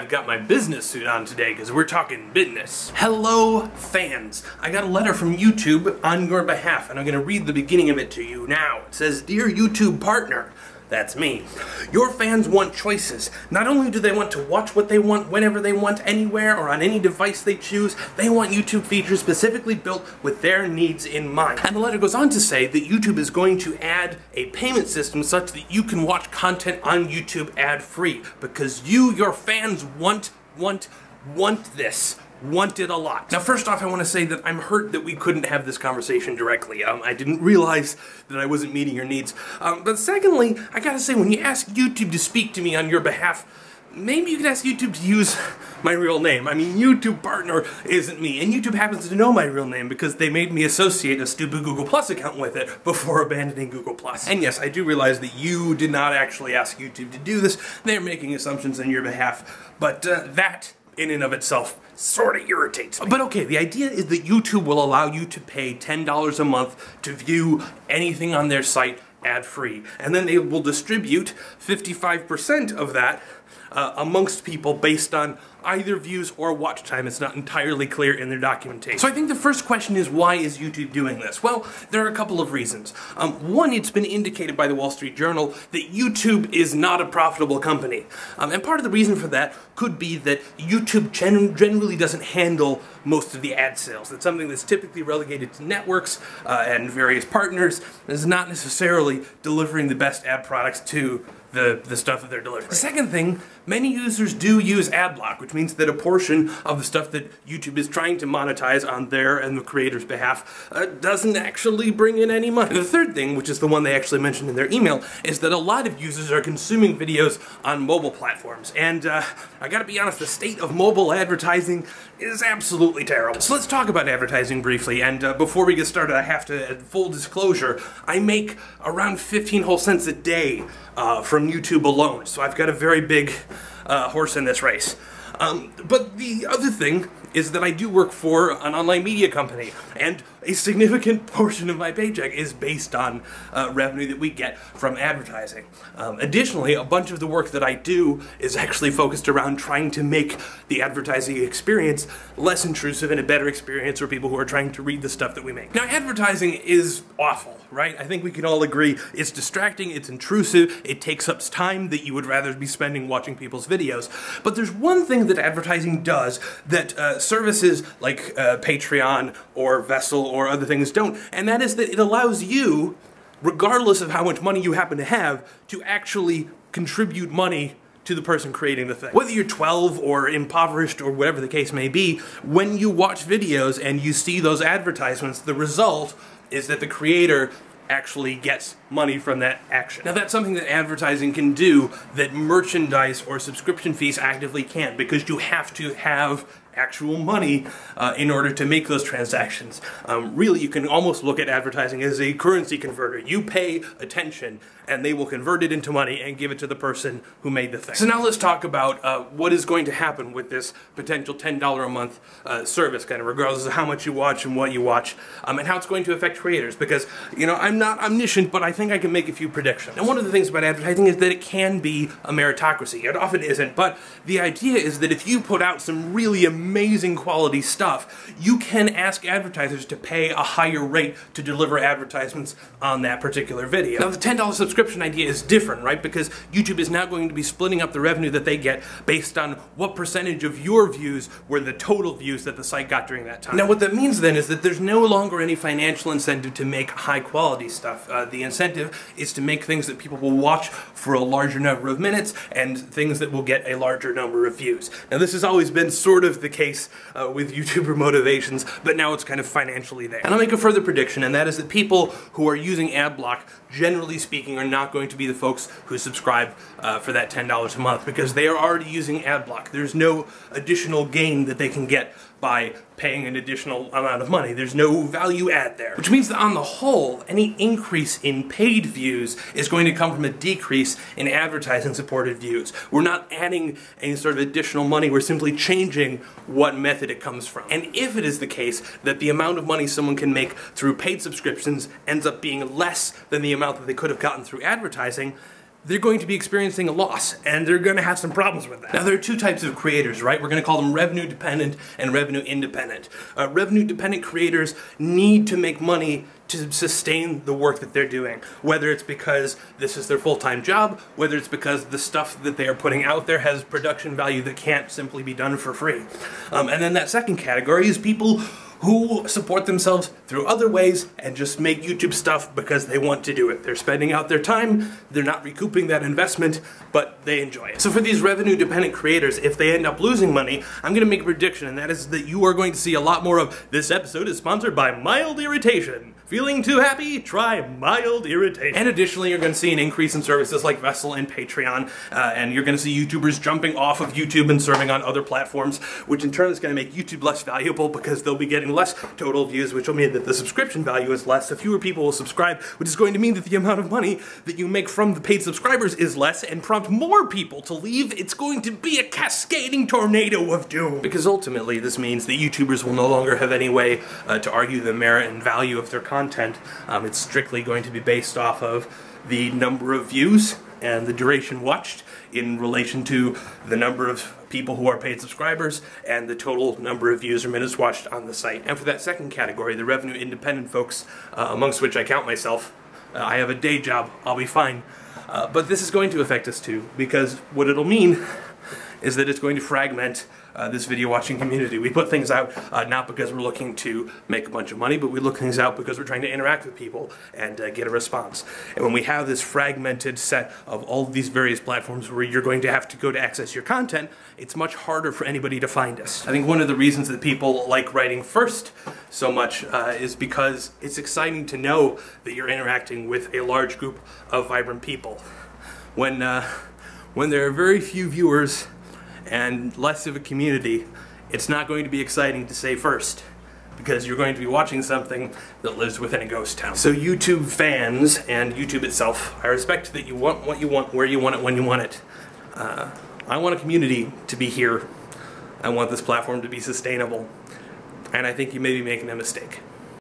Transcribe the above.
I've got my business suit on today because we're talking business. Hello, fans. I got a letter from YouTube on your behalf, and I'm going to read the beginning of it to you now. It says, "Dear YouTube partner," that's me. "Your fans want choices. Not only do they want to watch what they want whenever they want, anywhere or on any device they choose, they want YouTube features specifically built with their needs in mind." And the letter goes on to say that YouTube is going to add a payment system such that you can watch content on YouTube ad-free, because you, your fans, want this. Want it a lot. Now, first off, I want to say that I'm hurt that we couldn't have this conversation directly. I didn't realize that I wasn't meeting your needs. But secondly, I gotta say, when you ask YouTube to speak to me on your behalf, maybe you could ask YouTube to use my real name. I mean, YouTube partner isn't me, and YouTube happens to know my real name because they made me associate a stupid Google Plus account with it before abandoning Google Plus. And yes, I do realize that you did not actually ask YouTube to do this. They're making assumptions on your behalf, but that in and of itself sort of irritates me. But okay, the idea is that YouTube will allow you to pay $10 a month to view anything on their site ad-free, and then they will distribute 55% of that amongst people based on either views or watch time. It's not entirely clear in their documentation. So I think the first question is, why is YouTube doing this? Well, there are a couple of reasons. One, it's been indicated by the Wall Street Journal that YouTube is not a profitable company. And part of the reason for that could be that YouTube generally doesn't handle most of the ad sales. It's something that's typically relegated to networks and various partners, and is not necessarily delivering the best ad products to the stuff that they're delivering. The second thing, many users do use ad block, which means that a portion of the stuff that YouTube is trying to monetize on their and the creator's behalf doesn't actually bring in any money. And the third thing, which is the one they actually mentioned in their email, is that a lot of users are consuming videos on mobile platforms. And I gotta be honest, the state of mobile advertising is absolutely terrible. So let's talk about advertising briefly, and before we get started, I have to, full disclosure, I make around 15 whole cents a day from YouTube alone, so I've got a very big horse in this race. But the other thing is that I do work for an online media company, and a significant portion of my paycheck is based on revenue that we get from advertising. Additionally, a bunch of the work that I do is actually focused around trying to make the advertising experience less intrusive and a better experience for people who are trying to read the stuff that we make. Now, advertising is awful, right? I think we can all agree it's distracting, it's intrusive, it takes up time that you would rather be spending watching people's videos. But there's one thing that advertising does that services like Patreon or Vessel or other things don't, and that is that it allows you, regardless of how much money you happen to have, to actually contribute money to the person creating the thing. Whether you're 12 or impoverished or whatever the case may be, when you watch videos and you see those advertisements, the result is that the creator actually gets money from that action. Now, that's something that advertising can do that merchandise or subscription fees actively can't, because you have to have actual money in order to make those transactions. Really, you can almost look at advertising as a currency converter. You pay attention, and they will convert it into money and give it to the person who made the thing. So now let's talk about what is going to happen with this potential $10 a month service, kind of regardless of how much you watch and what you watch, and how it's going to affect creators. Because, you know, I'm not omniscient, but I think I can make a few predictions. And one of the things about advertising is that it can be a meritocracy. It often isn't, but the idea is that if you put out some really amazing quality stuff, you can ask advertisers to pay a higher rate to deliver advertisements on that particular video. Now, the $10 subscription idea is different, right? Because YouTube is now going to be splitting up the revenue that they get based on what percentage of your views were the total views that the site got during that time. Now, what that means then is that there's no longer any financial incentive to make high quality stuff. The incentive is to make things that people will watch for a larger number of minutes and things that will get a larger number of views. Now, this has always been sort of the case with YouTuber motivations, but now it's kind of financially there. And I'll make a further prediction, and that is that people who are using ad block, generally speaking, are not going to be the folks who subscribe for that $10 a month, because they are already using ad block. There's no additional gain that they can get by paying an additional amount of money. There's no value add there. Which means that on the whole, any increase in paid views is going to come from a decrease in advertising supported views. We're not adding any sort of additional money, we're simply changing what method it comes from. And if it is the case that the amount of money someone can make through paid subscriptions ends up being less than the amount that they could have gotten through advertising, they're going to be experiencing a loss, and they're going to have some problems with that. Now, there are two types of creators, right? We're going to call them revenue dependent and revenue independent. Revenue dependent creators need to make money to sustain the work that they're doing, whether it's because this is their full-time job, whether it's because the stuff that they are putting out there has production value that can't simply be done for free. And then that second category is people who support themselves through other ways and just make YouTube stuff because they want to do it. They're spending out their time, they're not recouping that investment, but they enjoy it. So for these revenue-dependent creators, if they end up losing money, I'm going to make a prediction, and that is that you are going to see a lot more of, this episode is sponsored by mild irritation. Feeling too happy? Try mild irritation. And additionally, you're going to see an increase in services like Vessel and Patreon, and you're going to see YouTubers jumping off of YouTube and serving on other platforms, which in turn is going to make YouTube less valuable because they'll be getting less total views, which will mean that the subscription value is less, so fewer people will subscribe, which is going to mean that the amount of money that you make from the paid subscribers is less and prompt more people to leave. It's going to be a cascading tornado of doom. Because ultimately, this means that YouTubers will no longer have any way to argue the merit and value of their content. It's strictly going to be based off of the number of views and the duration watched in relation to the number of people who are paid subscribers and the total number of views or minutes watched on the site. And for that second category, the revenue independent folks, amongst which I count myself, I have a day job, I'll be fine. But this is going to affect us too, because what it'll mean is that it's going to fragment this video watching community. We put things out not because we're looking to make a bunch of money, but we look things out because we're trying to interact with people and get a response. And when we have this fragmented set of all of these various platforms where you're going to have to go to access your content, it's much harder for anybody to find us. I think one of the reasons that people like writing first so much is because it's exciting to know that you're interacting with a large group of vibrant people. When there are very few viewers and less of a community, it's not going to be exciting to say first, because you're going to be watching something that lives within a ghost town. So YouTube fans and YouTube itself, I respect that you want what you want, where you want it, when you want it. I want a community to be here. I want this platform to be sustainable. And I think you may be making a mistake.